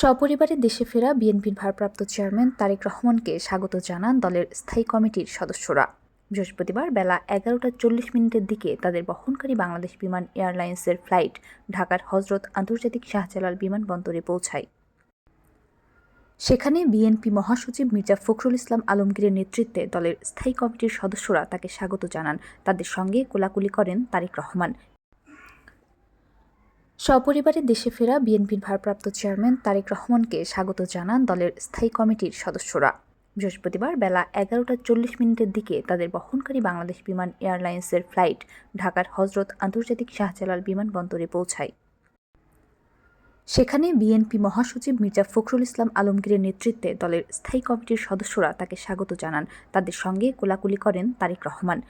সপরিবারে দেশে ফেরা বিএনপির ভারপ্রাপ্ত চেয়ারম্যান তারেক রহমানকে স্বাগত জানান দলের স্থায়ী কমিটির সদস্যরা। বৃহস্পতিবার বেলা 11:40 দিকে তাদের বহনকারী বাংলাদেশ বিমান এয়ারলাইন্সের ফ্লাইট ঢাকার হজরত আন্তর্জাতিক শাহজালাল বিমানবন্দরে পৌঁছায়। সেখানে বিএনপি মহাসচিব মির্জা ফখরুল ইসলাম আলমগীরের নেতৃত্বে দলের স্থায়ী কমিটির সদস্যরা তাকে স্বাগত জানান। তাদের সঙ্গে কোলাকুলি করেন তারেক রহমান। সপরিবারে দেশে ফেরা বিএনপির ভারপ্রাপ্ত চেয়ারম্যান তারেক রহমানকে স্বাগত জানান দলের স্থায়ী কমিটির সদস্যরা। বৃহস্পতিবার বেলা 11:40 দিকে তাদের বহনকারী বাংলাদেশ বিমান এয়ারলাইন্সের ফ্লাইট ঢাকার হজরত আন্তর্জাতিক শাহজালাল বিমানবন্দরে পৌঁছায়। সেখানে বিএনপি মহাসচিব মির্জা ফখরুল ইসলাম আলমগীরের নেতৃত্বে দলের স্থায়ী কমিটির সদস্যরা তাকে স্বাগত জানান। তাদের সঙ্গে কোলাকুলি করেন তারেক রহমান।